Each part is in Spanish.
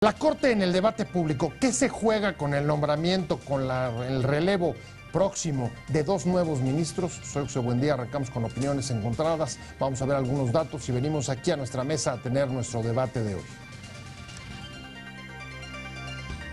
La Corte en el debate público, ¿qué se juega con el nombramiento, con el relevo próximo de dos nuevos ministros? Soy José Buendía, arrancamos con opiniones encontradas, vamos a ver algunos datos y venimos aquí a nuestra mesa a tener nuestro debate de hoy.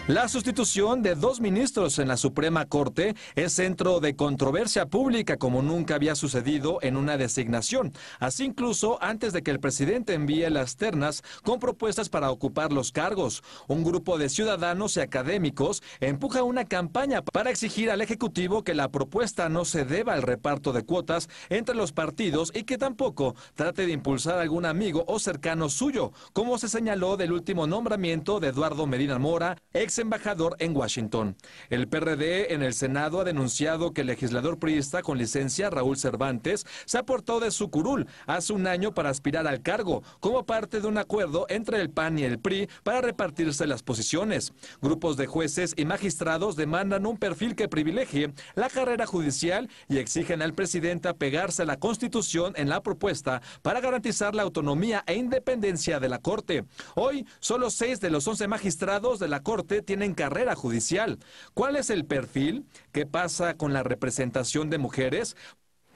La sustitución de dos ministros en la Suprema Corte es centro de controversia pública como nunca había sucedido en una designación, así incluso antes de que el presidente envíe las ternas con propuestas para ocupar los cargos. Un grupo de ciudadanos y académicos empuja una campaña para exigir al Ejecutivo que la propuesta no se deba al reparto de cuotas entre los partidos y que tampoco trate de impulsar a algún amigo o cercano suyo, como se señaló del último nombramiento de Eduardo Medina Mora, ex embajador en Washington. El PRD en el Senado ha denunciado que el legislador priista con licencia Raúl Cervantes se aportó de su curul hace un año para aspirar al cargo, como parte de un acuerdo entre el PAN y el PRI para repartirse las posiciones. Grupos de jueces y magistrados demandan un perfil que privilegie la carrera judicial y exigen al presidente apegarse a la Constitución en la propuesta para garantizar la autonomía e independencia de la Corte. Hoy, solo 6 de los 11 magistrados de la Corte tienen carrera judicial. ¿Cuál es el perfil? ¿Qué pasa con la representación de mujeres?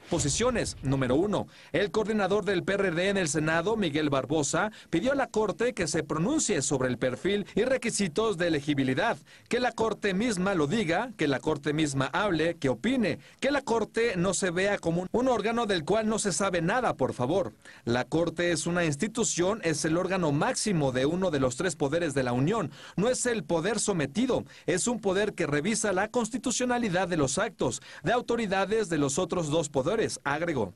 Posiciones. Número 1. El coordinador del PRD en el Senado, Miguel Barbosa, pidió a la Corte que se pronuncie sobre el perfil y requisitos de elegibilidad. Que la Corte misma lo diga, que la Corte misma hable, que opine, que la Corte no se vea como un órgano del cual no se sabe nada, por favor. La Corte es una institución, es el órgano máximo de uno de los 3 poderes de la Unión. No es el poder sometido, es un poder que revisa la constitucionalidad de los actos, de autoridades de los otros 2 poderes, agregó.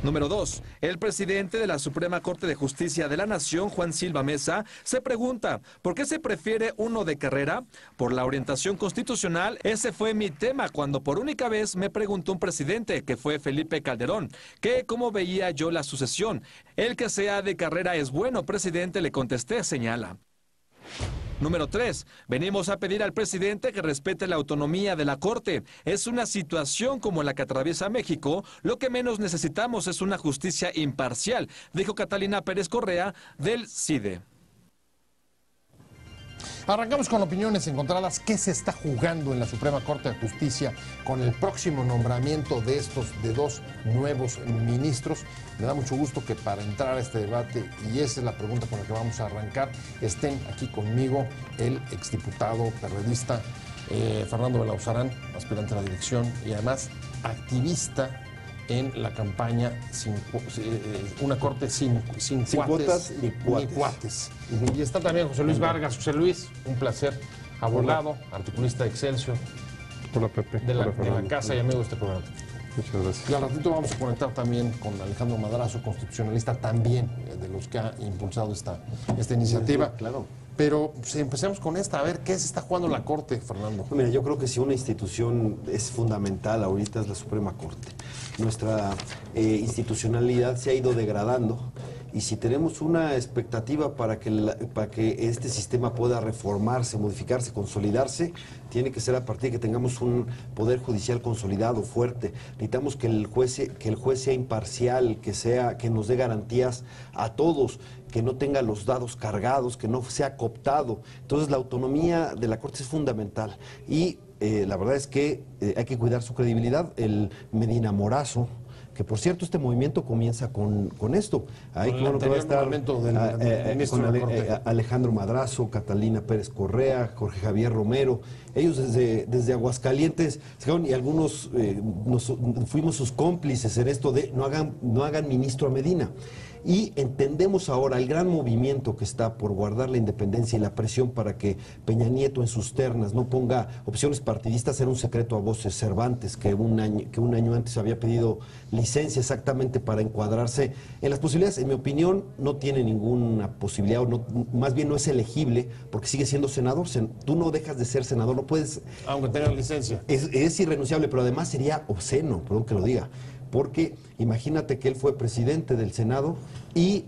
Número 2. El presidente de la Suprema Corte de Justicia de la Nación, Juan Silva Mesa, se pregunta, ¿por qué se prefiere uno de carrera? Por la orientación constitucional. Ese fue mi tema cuando por única vez me preguntó un presidente, que fue Felipe Calderón, que cómo veía yo la sucesión. El que sea de carrera es bueno, presidente, le contesté, señala. Número 3. Venimos a pedir al presidente que respete la autonomía de la Corte. Es una situación como la que atraviesa México. Lo que menos necesitamos es una justicia imparcial, dijo Catalina Pérez Correa del CIDE. Arrancamos con opiniones encontradas. ¿Qué se está jugando en la Suprema Corte de Justicia con el próximo nombramiento de dos nuevos ministros? Me da mucho gusto que para entrar a este debate, y esa es la pregunta con la que vamos a arrancar, estén aquí conmigo el exdiputado perredista Fernando Belauzarán, aspirante a la dirección y además activista en la campaña una corte sin cuotas ni cuates. Y está también José Luis Vargas. José Luis, un placer, abogado, articulista de Excelsior, hola, Pepe. de la casa y amigo de este programa. Muchas gracias. Y al ratito vamos a conectar también con Alejandro Madrazo, constitucionalista también, de los que ha impulsado esta iniciativa. Claro. Pero empecemos con esta, a ver qué se está jugando la Corte, Fernando. Mira, yo creo que si una institución es fundamental ahorita es la Suprema Corte. Nuestra institucionalidad se ha ido degradando y si tenemos una expectativa para que este sistema pueda reformarse, modificarse, consolidarse, tiene que ser a partir de que tengamos un poder judicial consolidado, fuerte. Necesitamos que el juez sea imparcial, que nos dé garantías a todos, que no tenga los dados cargados, que no sea cooptado. Entonces la autonomía de la Corte es fundamental y la verdad es que hay que cuidar su credibilidad. El Medina Morazo, que por cierto este movimiento comienza con esto. Ahí con que va a estar con Alejandro Madrazo, Catalina Pérez Correa, Jorge Javier Romero. Ellos desde Aguascalientes, y algunos fuimos sus cómplices en esto de no hagan ministro a Medina. Y entendemos ahora el gran movimiento que está por guardar la independencia y la presión para que Peña Nieto en sus ternas no ponga opciones partidistas. Era un secreto a voces. Cervantes, que un año antes había pedido licencia exactamente para encuadrarse en las posibilidades. En mi opinión, no tiene ninguna posibilidad, más bien no es elegible, porque sigue siendo senador. Tú no dejas de ser senador, no puedes... Aunque tenga licencia. Es irrenunciable, pero además sería obsceno, perdón que lo diga. Porque imagínate que él fue presidente del Senado y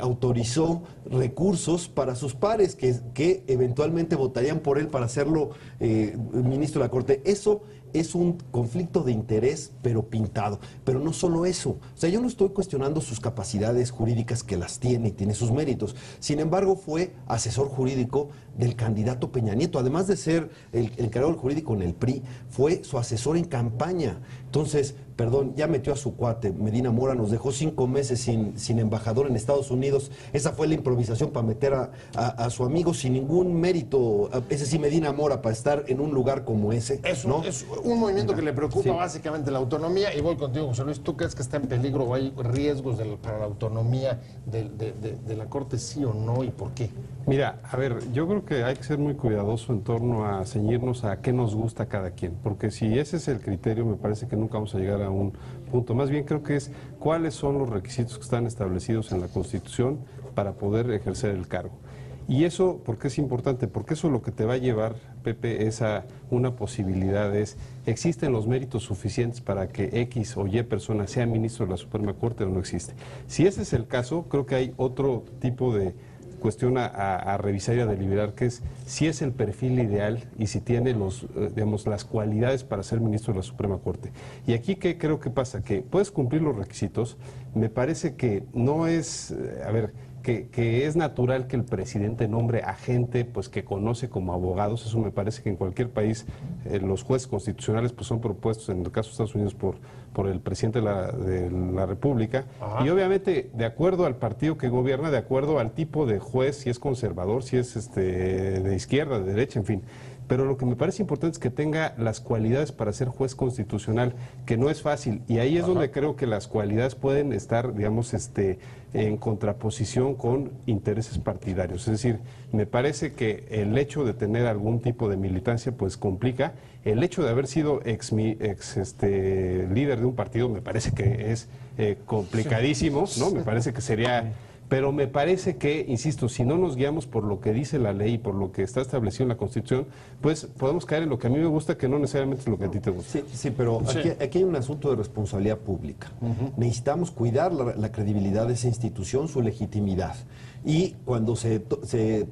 autorizó recursos para sus pares que eventualmente votarían por él para hacerlo ministro de la Corte. Eso es un conflicto de interés, pero pintado. Pero no solo eso. O sea, yo no estoy cuestionando sus capacidades jurídicas, que las tiene y tiene sus méritos. Sin embargo, fue asesor jurídico del candidato Peña Nieto. Además de ser el encargado del jurídico en el PRI, fue su asesor en campaña. Entonces, perdón, ya metió a su cuate, Medina Mora, nos dejó 5 meses sin embajador en Estados Unidos. Esa fue la improvisación para meter a su amigo sin ningún mérito. Ese sí, Medina Mora, para estar en un lugar como ese. ¿No? Es un movimiento que le preocupa Sí. básicamente la autonomía. Y voy contigo, José Luis. ¿Tú crees que está en peligro o hay riesgos para la autonomía de la Corte, sí o no? ¿Y por qué? Mira, a ver, yo creo que hay que ser muy cuidadoso en torno a ceñirnos a qué nos gusta a cada quien, porque si ese es el criterio, me parece que nunca vamos a llegar a un punto. Más bien creo que es cuáles son los requisitos que están establecidos en la Constitución para poder ejercer el cargo. Y eso, ¿por qué es importante? Porque eso lo que te va a llevar, Pepe, es a una posibilidad, ¿existen los méritos suficientes para que X o Y persona sea ministro de la Suprema Corte o no existe? Si ese es el caso, creo que hay otro tipo de cuestión a revisar y a deliberar, que es si es el perfil ideal y si tiene las cualidades para ser ministro de la Suprema Corte. Y aquí, ¿qué creo que pasa? Que puedes cumplir los requisitos, me parece que no es, que es natural que el presidente nombre a gente pues, que conoce como abogados. Eso me parece que en cualquier país los jueces constitucionales pues, son propuestos, en el caso de Estados Unidos, por el presidente de la República. Ajá. Y obviamente, de acuerdo al partido que gobierna, de acuerdo al tipo de juez, si es conservador, si es de izquierda, de derecha, en fin. Pero lo que me parece importante es que tenga las cualidades para ser juez constitucional, que no es fácil. Y ahí es Ajá. donde creo que las cualidades pueden estar, digamos, en contraposición con intereses partidarios. Es decir, me parece que el hecho de tener algún tipo de militancia, pues complica. El hecho de haber sido ex líder de un partido, me parece que es complicadísimo, ¿no? Me parece que sería... Pero me parece que, insisto, si no nos guiamos por lo que dice la ley, por lo que está establecido en la Constitución, pues podemos caer en lo que a mí me gusta, que no necesariamente es lo que a ti te gusta. Sí, pero aquí hay un asunto de responsabilidad pública. Necesitamos cuidar la credibilidad de esa institución, su legitimidad. Y cuando se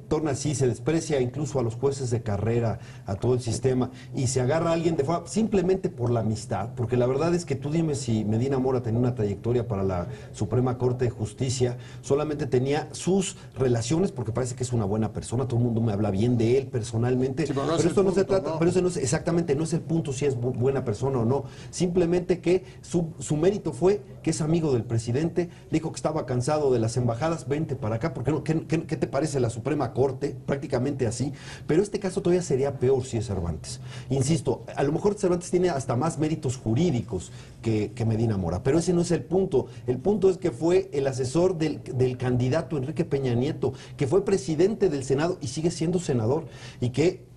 torna así, se desprecia incluso a los jueces de carrera, a todo el sistema, y se agarra a alguien de fuera simplemente por la amistad, porque la verdad es que tú dime si Medina Mora tenía una trayectoria para la Suprema Corte de Justicia, solamente tenía sus relaciones, porque parece que es una buena persona, todo el mundo me habla bien de él personalmente, sí, pero esto no se trata, pero eso no es, exactamente, no es el punto si es buena persona o no, simplemente que su mérito fue que es amigo del presidente, dijo que estaba cansado de las embajadas, vente para acá, porque ¿qué te parece la Suprema Corte? Prácticamente así. Pero este caso todavía sería peor si es Cervantes. Insisto, a lo mejor Cervantes tiene hasta más méritos jurídicos que Medina Mora, pero ese no es el punto. El punto es que fue el asesor del candidato Enrique Peña Nieto, que fue presidente del Senado y sigue siendo senador, y que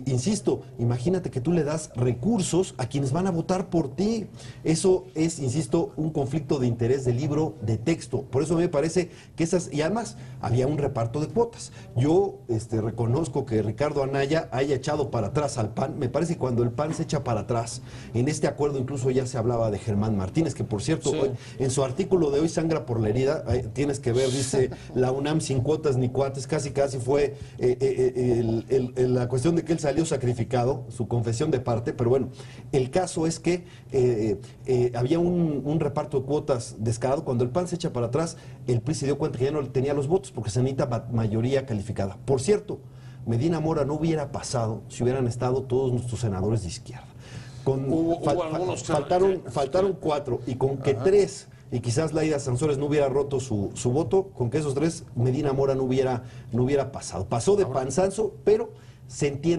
insisto, imagínate que tú le das recursos a quienes van a votar por ti. Eso es, insisto, un conflicto de interés de libro de texto. Por eso me parece que y además había un reparto de cuotas. Yo reconozco que Ricardo Anaya haya echado para atrás al PAN. Me parece que cuando el PAN se echa para atrás, en este acuerdo incluso ya se hablaba de Germán Martínez, que por cierto, sí, en su artículo de hoy sangra por la herida, tienes que ver, dice la UNAM sin cuotas ni cuates, casi fue la cuestión de que él salió sacrificado, su confesión de parte, pero bueno, el caso es que había un reparto de cuotas descarado. Cuando el PAN se echa para atrás, el PRI se dio cuenta que ya no tenía los votos, porque se necesita mayoría calificada. Por cierto, Medina Mora no hubiera pasado si hubieran estado todos nuestros senadores de izquierda. Faltaron 4, y con que 3... y quizás Laida Sansores no hubiera roto su voto, con que esos 3, Medina Mora no hubiera pasado. Pasó de panzazo, pero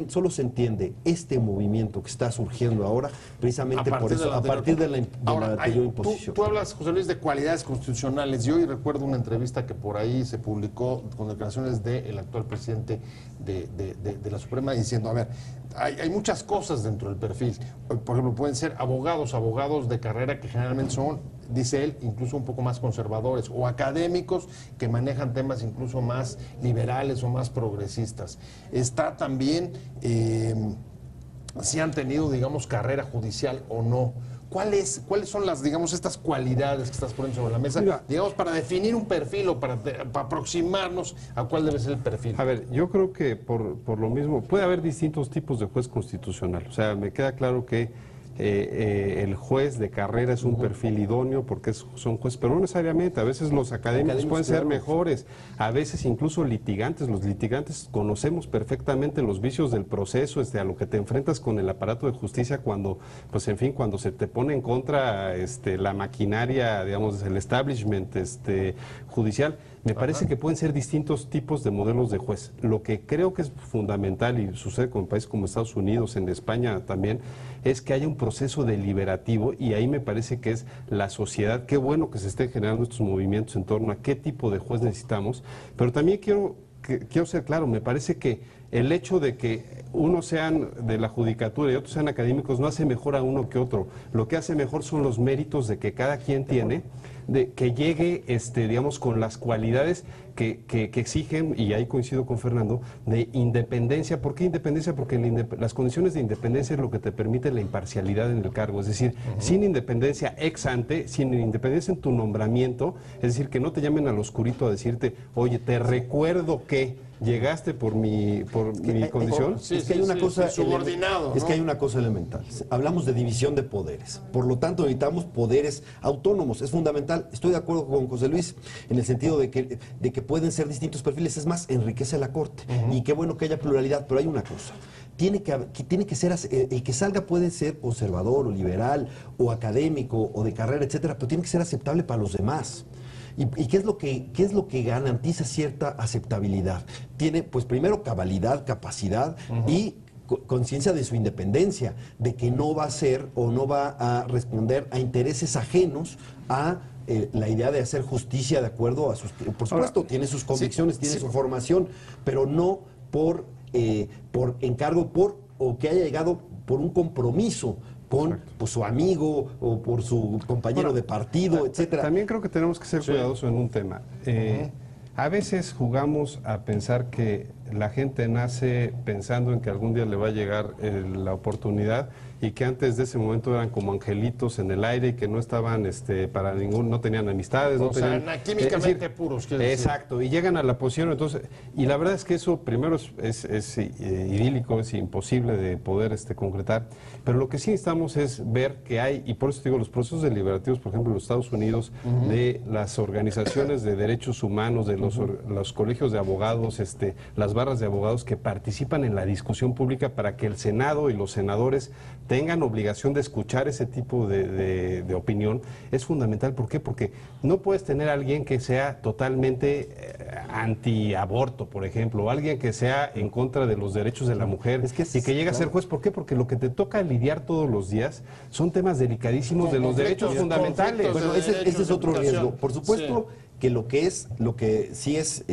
solo se entiende este movimiento que está surgiendo ahora, precisamente por eso, a partir de la anterior imposición. Tú hablas, José Luis, de cualidades constitucionales. Yo hoy recuerdo una entrevista que por ahí se publicó con declaraciones del actual presidente de la Suprema, diciendo, a ver, hay muchas cosas dentro del perfil. Por ejemplo, pueden ser abogados de carrera que generalmente son, dice él, incluso un poco más conservadores, o académicos que manejan temas incluso más liberales o más progresistas. Está también si han tenido, digamos, carrera judicial o no. ¿Cuáles son las, digamos, estas cualidades que estás poniendo sobre la mesa, digamos, para definir un perfil o para aproximarnos a cuál debe ser el perfil? A ver, yo creo que por lo mismo puede haber distintos tipos de juez constitucional. O sea, me queda claro que el juez de carrera es un perfil idóneo porque son jueces, pero no necesariamente. A veces los académicos pueden ser mejores, a veces incluso litigantes. Los litigantes conocemos perfectamente los vicios del proceso, a lo que te enfrentas con el aparato de justicia cuando, pues en fin, cuando se te pone en contra la maquinaria, digamos, el establishment judicial. Me parece que pueden ser distintos tipos de modelos de juez. Lo que creo que es fundamental, y sucede con países como Estados Unidos, en España también, es que haya un proceso deliberativo, y ahí me parece que es la sociedad. Qué bueno que se estén generando estos movimientos en torno a qué tipo de juez necesitamos, pero también quiero ser claro, me parece que el hecho de que unos sean de la judicatura y otros sean académicos no hace mejor a uno que otro. Lo que hace mejor son los méritos de que cada quien tiene, de que llegue, digamos, con las cualidades que exigen, y ahí coincido con Fernando, de independencia. ¿Por qué independencia? Porque las condiciones de independencia es lo que te permite la imparcialidad en el cargo. Es decir, sin independencia ex ante, sin independencia en tu nombramiento, es decir, que no te llamen al oscurito a decirte, oye, te recuerdo que llegaste por mi condición. Es que hay una cosa subordinado, es ¿no? que hay una cosa elemental. Hablamos de división de poderes. Por lo tanto, necesitamos poderes autónomos. Es fundamental. Estoy de acuerdo con José Luis en el sentido de que pueden ser distintos perfiles. Es más, enriquece la Corte. Y qué bueno que haya pluralidad. Pero hay una cosa. Tiene que ser, el que salga puede ser conservador o liberal o académico o de carrera, etcétera, pero tiene que ser aceptable para los demás. ¿Y qué es lo que garantiza cierta aceptabilidad? Tiene, pues primero, cabalidad, capacidad y conciencia de su independencia, de que no va a ser o no va a responder a intereses ajenos a la idea de hacer justicia de acuerdo a sus... Por supuesto, tiene sus convicciones, tiene su formación, pero no por encargo, o que haya llegado por un compromiso con pues, su amigo o por su compañero de partido, etcétera. También creo que tenemos que ser cuidadosos en un tema. A veces jugamos a pensar que la gente nace pensando en que algún día le va a llegar la oportunidad, y que antes de ese momento eran como angelitos en el aire y que no estaban para no tenían amistades, no tenían, químicamente puros. Exacto, y llegan a la posición, entonces, y la verdad es que eso primero es idílico, es imposible de poder concretar, pero lo que sí necesitamos es ver que hay, y por eso digo, los procesos deliberativos, por ejemplo, en los Estados Unidos, de las organizaciones de derechos humanos, de los colegios de abogados, las barras de abogados que participan en la discusión pública para que el Senado y los senadores tengan obligación de escuchar ese tipo de opinión, es fundamental. ¿Por qué? Porque no puedes tener a alguien que sea totalmente antiaborto, por ejemplo, o alguien que sea en contra de los derechos de la mujer y que llegue a ser juez. ¿Por qué? Porque lo que te toca lidiar todos los días son temas delicadísimos de los derechos fundamentales. Bueno, ese es otro riesgo. Por supuesto que lo que sí es,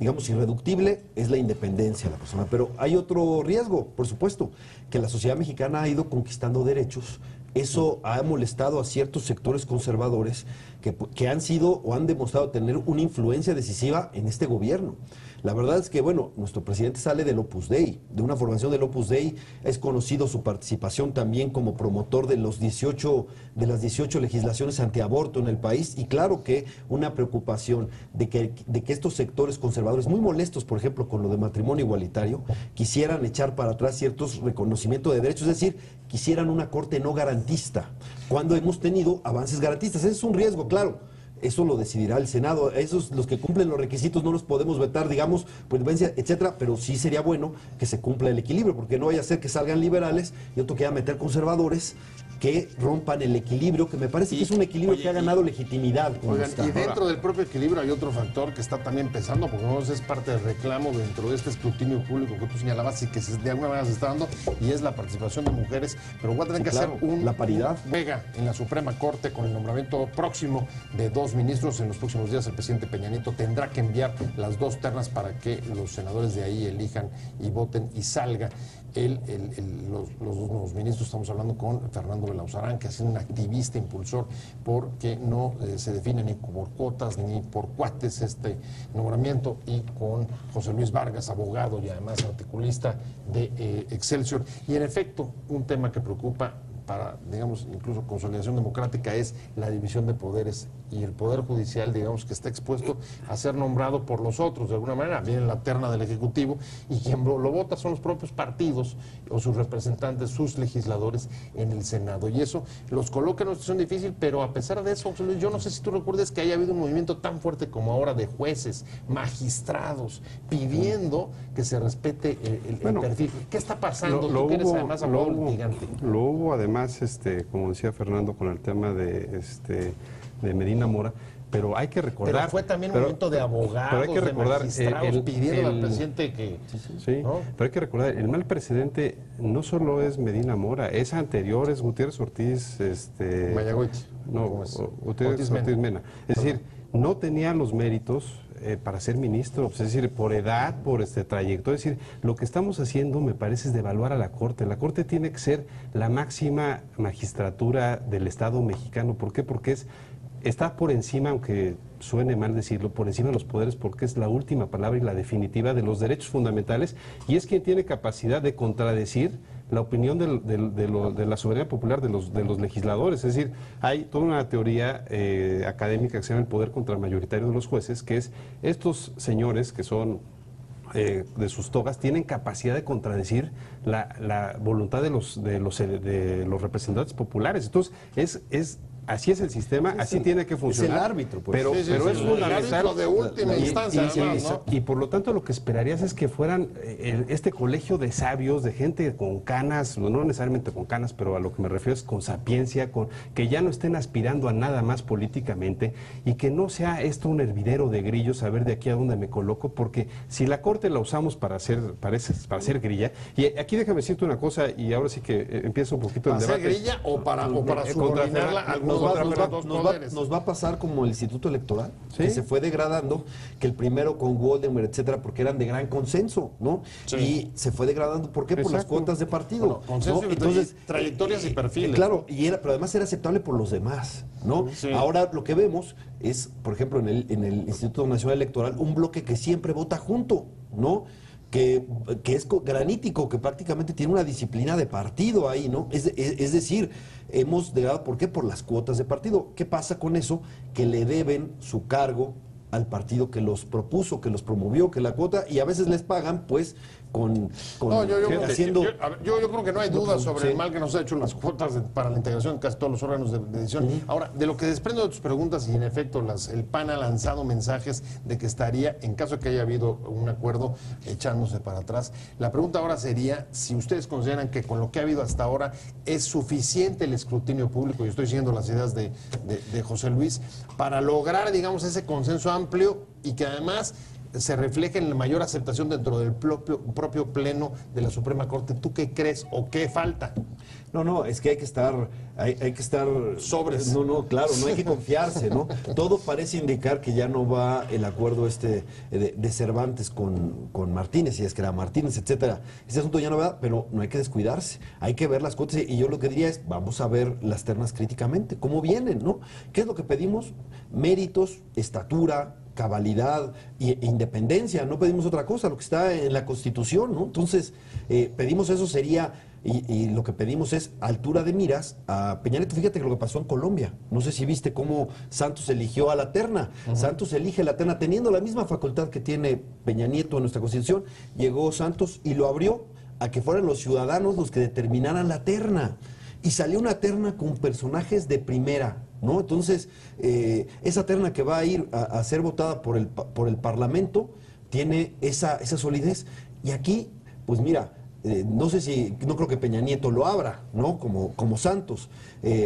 digamos, irreductible es la independencia de la persona. Pero hay otro riesgo, por supuesto, que la sociedad mexicana ha ido conquistando derechos. Eso ha molestado a ciertos sectores conservadores que han sido o han demostrado tener una influencia decisiva en este gobierno. La verdad es que, bueno, nuestro presidente sale del Opus Dei, de una formación del Opus Dei. Es conocido su participación también como promotor de las 18 legislaciones antiaborto en el país, y claro que una preocupación de que estos sectores conservadores, muy molestos, por ejemplo, con lo de matrimonio igualitario, quisieran echar para atrás ciertos reconocimientos de derechos, es decir, quisieran una corte no garantista, cuando hemos tenido avances garantistas. Ese es un riesgo, claro. Eso lo decidirá el Senado. Esos, los que cumplen los requisitos, no los podemos vetar, digamos, pues, etcétera, pero sí sería bueno que se cumpla el equilibrio, porque no vaya a ser que salgan liberales y otro que vaya a meter conservadores que rompan el equilibrio, que me parece que es un equilibrio que ha ganado legitimidad. Oigan, y dentro del propio equilibrio hay otro factor que está también pesando, porque no es parte del reclamo dentro de este escrutinio público que tú señalabas y que de alguna manera se está dando, y es la participación de mujeres, pero va a tener que hacer la paridad. Vega en la Suprema Corte con el nombramiento próximo de 2 ministros. En los próximos días el presidente Peña Nieto tendrá que enviar las 2 ternas para que los senadores de ahí elijan y voten y salga los 2 nuevos ministros. Estamos hablando con Fernando Belauzarán, que ha sido un activista impulsor porque no se define ni por cuotas ni por cuates este nombramiento, y con José Luis Vargas, abogado y además articulista de Excelsior. Y en efecto, un tema que preocupa para, digamos, incluso consolidación democrática es la división de poderes, y el Poder Judicial, digamos, que está expuesto a ser nombrado por los otros, de alguna manera, viene en la terna del Ejecutivo, y quien lo vota son los propios partidos o sus representantes, sus legisladores en el Senado, y eso los coloca en una situación difícil, pero a pesar de eso, José Luis, yo no sé si tú recuerdas que haya habido un movimiento tan fuerte como ahora de jueces, magistrados, pidiendo que se respete el perfil. ¿Qué está pasando? Tú que eres además abogado litigante. Lo hubo además, como decía Fernando, con el tema de Medina Mora, pero hay que recordar... Pero fue también un movimiento de abogados, hay que recordar, de magistrados, pidiendo al presidente que... Sí, ¿no? Pero hay que recordar, el mal precedente no solo es Medina Mora, es anterior, es Gutiérrez Ortiz... Mayagüez. No, Gutiérrez Ortiz Mena. Es decir, no tenía los méritos para ser ministro, es decir, por edad, por trayectoria. Es decir, lo que estamos haciendo, me parece, es devaluar a la Corte. La Corte tiene que ser la máxima magistratura del Estado mexicano. ¿Por qué? Porque está por encima, aunque suene mal decirlo, por encima de los poderes, porque es la última palabra y la definitiva de los derechos fundamentales, y es quien tiene capacidad de contradecir la opinión de la soberanía popular de los legisladores. Es decir, hay toda una teoría académica que se llama el poder contramayoritario de los jueces, que es estos señores que son de sus togas tienen capacidad de contradecir la voluntad de los representantes populares. Entonces, así es el sistema, así tiene que funcionar. Es el árbitro, pues. Pero es fundamental. El árbitro de última instancia, además, ¿no? Y por lo tanto lo que esperarías es que fueran este colegio de sabios, de gente con canas, no necesariamente con canas, pero a lo que me refiero es con sapiencia, que ya no estén aspirando a nada más políticamente, y que no sea esto un hervidero de grillos a ver de aquí a dónde me coloco, porque si la Corte la usamos para hacer grilla, y aquí déjame decirte una cosa, y ahora sí que empieza un poquito el debate. ¿Para hacer grilla o para subordinarla a algunos nos va a pasar como el Instituto Electoral, ¿sí? Que se fue degradando, que el primero con Goldenberg, etcétera, porque eran de gran consenso, ¿no? Sí. Y se fue degradando, ¿por qué? Exacto. Por las cuotas de partido. Bueno, consenso, ¿no? Entonces, trayectorias y perfiles. Claro, pero además era aceptable por los demás, ¿no? Sí. Ahora lo que vemos es, por ejemplo, en el Instituto Nacional Electoral, un bloque que siempre vota junto, ¿no? Que es granítico, que prácticamente tiene una disciplina de partido ahí, ¿no? Es decir, hemos degradado, ¿por qué? Por las cuotas de partido. ¿Qué pasa con eso? Que le deben su cargo al partido que los propuso, que los promovió, que la cuota, y a veces les pagan, pues, haciendo... Yo creo que no hay duda sobre el mal que nos ha hecho las cuotas para la integración de casi todos los órganos de decisión. Ahora, de lo que desprendo de tus preguntas, y en efecto el PAN ha lanzado mensajes de que estaría, en caso de que haya habido un acuerdo, echándose para atrás. La pregunta ahora sería si ustedes consideran que con lo que ha habido hasta ahora es suficiente el escrutinio público, y estoy siguiendo las ideas de José Luis, para lograr, digamos, ese consenso amplio y que además se refleja en la mayor aceptación dentro del propio pleno de la Suprema Corte. ¿Tú qué crees o qué falta? No, es que hay que estar sobres. No, claro, no hay que confiarse, ¿no? Todo parece indicar que ya no va el acuerdo de Cervantes con Martínez, si es que era Martínez, etcétera. Ese asunto ya no va, pero no hay que descuidarse. Hay que ver las cuotas, y yo lo que diría es, vamos a ver las ternas críticamente, cómo vienen, ¿no? ¿Qué es lo que pedimos? Méritos, estatura, cabalidad e independencia. No pedimos otra cosa, lo que está en la Constitución, ¿no? Entonces, pedimos eso, sería... Y lo que pedimos es altura de miras a Peña Nieto. Fíjate que lo que pasó en Colombia. No sé si viste cómo Santos eligió a la terna. Santos elige la terna teniendo la misma facultad que tiene Peña Nieto en nuestra Constitución. Llegó Santos y lo abrió a que fueran los ciudadanos los que determinaran la terna. Y salió una terna con personajes de primera, ¿no? Entonces, esa terna que va a ir a ser votada por el Parlamento tiene esa solidez. Y aquí, pues mira... no creo que Peña Nieto lo abra, ¿no? Como Santos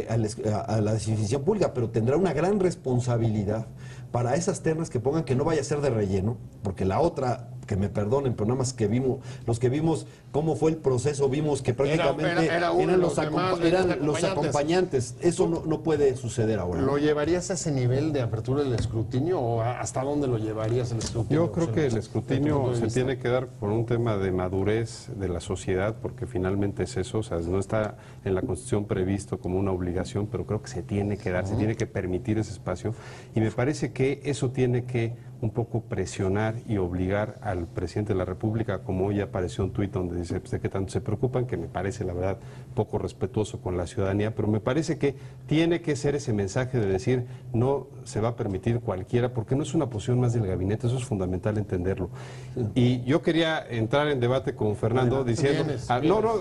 a la decisión pública, pero tendrá una gran responsabilidad para esas ternas que pongan, que no vaya a ser de relleno, porque la otra, que me perdonen, pero nada más que los que vimos cómo fue el proceso, vimos que prácticamente eran los acompañantes. Eso no puede suceder ahora. ¿Lo llevarías a ese nivel de apertura del escrutinio o hasta dónde lo llevarías el escrutinio? Yo creo que el escrutinio se tiene que dar por un tema de madurez de la sociedad, porque finalmente es eso, o sea, no está en la Constitución previsto como una obligación, pero creo que se tiene que dar, se tiene que permitir ese espacio, y me parece que eso tiene que un poco presionar y obligar al presidente de la República, como hoy apareció un tuit donde dice pues, de qué tanto se preocupan, que me parece la verdad poco respetuoso con la ciudadanía, pero me parece que tiene que ser ese mensaje de decir no se va a permitir cualquiera, porque no es una posición más del gabinete, eso es fundamental entenderlo. Y yo quería entrar en debate con Fernando diciendo,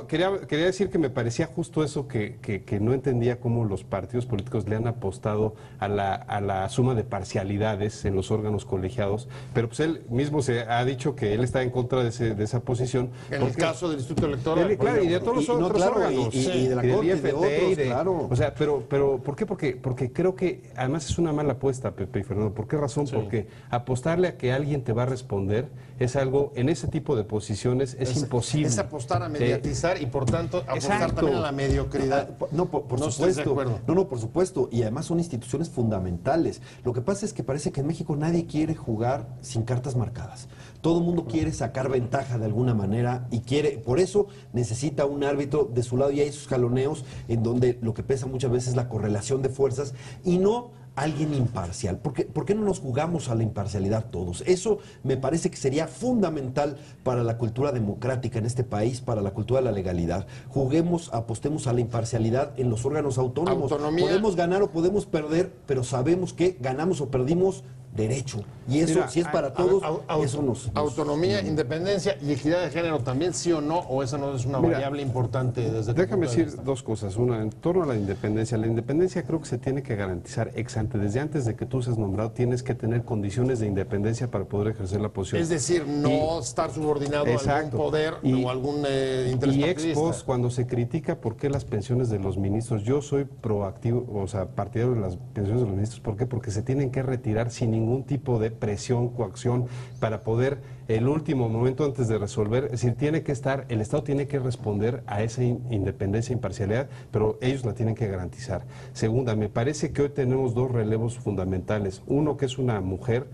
quería decir que me parecía justo eso, que no entendía cómo los partidos políticos le han apostado a la suma de parcialidades en los órganos colegiados, pero pues él mismo se ha dicho que él está en contra de esa posición. En el caso del Instituto Electoral. Claro, y de todos los otros órganos. Y de la Corte, IFT, de otros, claro. O sea, pero ¿por qué? Porque creo que además es una mala apuesta, Pepe y Fernando. ¿Por qué razón? Sí. Porque apostarle a que alguien te va a responder es algo, en ese tipo de posiciones, es imposible. Es apostar a mediatizar y por tanto apostar también a la mediocridad. No, por supuesto. No, por supuesto. Y además son instituciones fundamentales. Lo que pasa es que parece que en México nadie quiere jugar sin cartas marcadas. Todo el mundo quiere sacar ventaja de alguna manera y por eso necesita un árbitro de su lado, y hay esos jaloneos en donde lo que pesa muchas veces es la correlación de fuerzas y no alguien imparcial. ¿Por qué no nos jugamos a la imparcialidad todos? Eso me parece que sería fundamental para la cultura democrática en este país, para la cultura de la legalidad. Juguemos, apostemos a la imparcialidad en los órganos autónomos. Autonomía. Podemos ganar o podemos perder, pero sabemos que ganamos o perdimos derecho. Y eso, si es para todos, eso nos... Autonomía, independencia y equidad de género también, sí o no, o esa no es una variable importante desde tu Déjame punto de decir vista. dos cosas. Una, en torno a la independencia. La independencia creo que se tiene que garantizar ex ante. Desde antes de que tú seas nombrado, tienes que tener condiciones de independencia para poder ejercer la posición. Es decir, no estar subordinado a algún poder o algún interés y partidista. ex post, cuando se critica por qué las pensiones de los ministros, yo soy proactivo, o sea, partidario de las pensiones de los ministros. ¿Por qué? Porque se tienen que retirar sin ningún tipo de presión, coacción, para poder, el último momento antes de resolver, es decir, tiene que estar, el Estado tiene que responder a esa independencia e imparcialidad, pero ellos la tienen que garantizar. Segunda, me parece que hoy tenemos dos relevos fundamentales. Uno, que es una mujer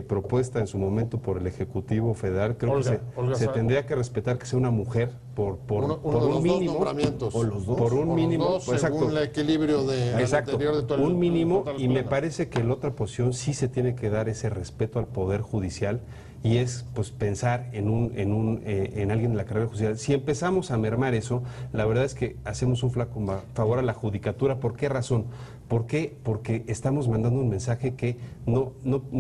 propuesta en su momento por el Ejecutivo Federal. Creo que se tendría que respetar que sea una mujer por un mínimo. O los dos. Por un mínimo. Según el equilibrio al interior de todo el... Un mínimo, y me parece que en la otra posición sí se tiene que dar ese respeto al Poder Judicial, y es pues pensar en alguien de la carrera judicial. Si empezamos a mermar eso, la verdad es que hacemos un flaco favor a la judicatura. ¿Por qué razón? ¿Por qué? Porque estamos mandando un mensaje que no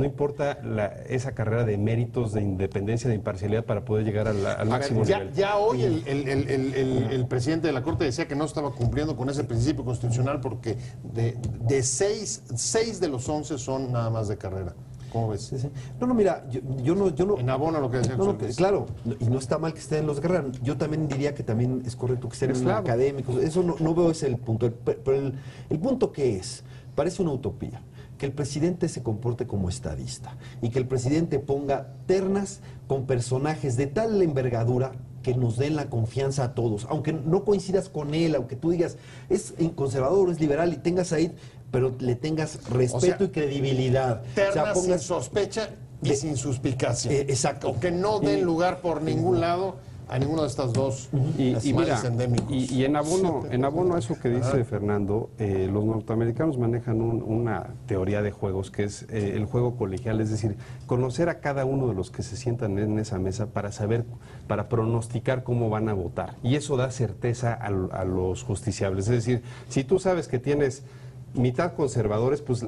importa esa carrera de méritos, de independencia, de imparcialidad para poder llegar al máximo nivel. Ya hoy el presidente de la Corte decía que no estaba cumpliendo con ese principio constitucional porque de 6 de los 11 son nada más de carrera. ¿Cómo ves? Sí. No, mira, yo no... En abono a lo que decía claro, y no está mal que estén los guerreros. Yo también diría que también es correcto que estén académicos. Eso no veo ese el punto. Pero el punto que es, parece una utopía, que el presidente se comporte como estadista y que el presidente ponga ternas con personajes de tal envergadura que nos den la confianza a todos, aunque no coincidas con él, aunque tú digas es conservador, es liberal y tengas ahí, pero le tengas respeto y credibilidad. Ternas sin sospecha y sin suspicacia. Exacto. O que no den lugar por ningún lado a ninguno de estas dos males endémicos. Y en abono a eso que dice Fernando, los norteamericanos manejan una teoría de juegos que es el juego colegial, es decir, conocer a cada uno de los que se sientan en esa mesa para pronosticar cómo van a votar. Y eso da certeza a los justiciables. Es decir, si tú sabes que tienes mitad conservadores, pues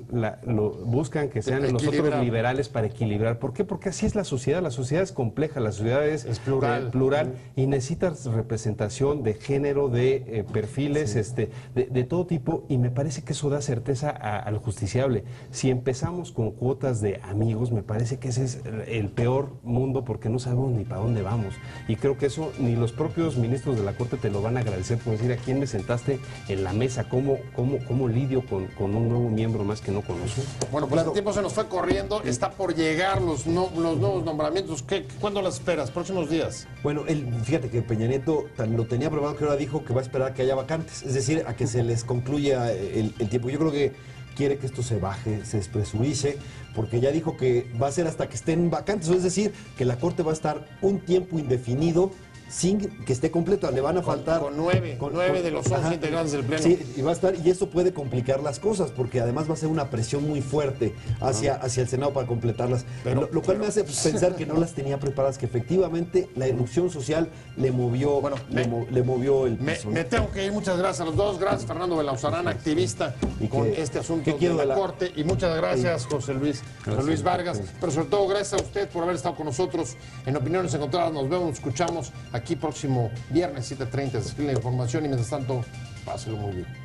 buscan que sean los otros liberales para equilibrar. ¿Por qué? Porque así es la sociedad es compleja, la sociedad es plural y necesitas representación de género, de perfiles, de todo tipo, y me parece que eso da certeza al justiciable. Si empezamos con cuotas de amigos, me parece que ese es el peor mundo, porque no sabemos ni para dónde vamos, y creo que eso ni los propios ministros de la Corte te lo van a agradecer, por decir, ¿a quién me sentaste en la mesa? ¿Cómo lidio con un nuevo miembro más que no conozco? Bueno, pues el tiempo se nos fue corriendo, está por llegar los nuevos nombramientos. ¿Cuándo las esperas? ¿Próximos días? Bueno, fíjate que Peña Nieto lo tenía probado, que ahora dijo que va a esperar a que haya vacantes, es decir, a que se les concluya el tiempo. Yo creo que quiere que esto se baje, se despresurice, porque ya dijo que va a ser hasta que estén vacantes, es decir, que la Corte va a estar un tiempo indefinido sin que esté completa. Le van a faltar... Con nueve de los 11 integrantes del Pleno. Sí, y va a estar, y eso puede complicar las cosas, porque además va a ser una presión muy fuerte hacia el Senado para completarlas. Lo cual me hace pensar que no las tenía preparadas, que efectivamente la erupción social le movió, le movió el piso. Me tengo que ir. Muchas gracias a los dos. Gracias, Fernando Belauzarán, activista con este asunto de la Corte. Y muchas gracias, José Luis Vargas. Pero sobre todo, gracias a usted por haber estado con nosotros en Opiniones Encontradas. Nos vemos, nos escuchamos aquí próximo viernes 7:30. Se escribe la información y mientras tanto, páselo muy bien.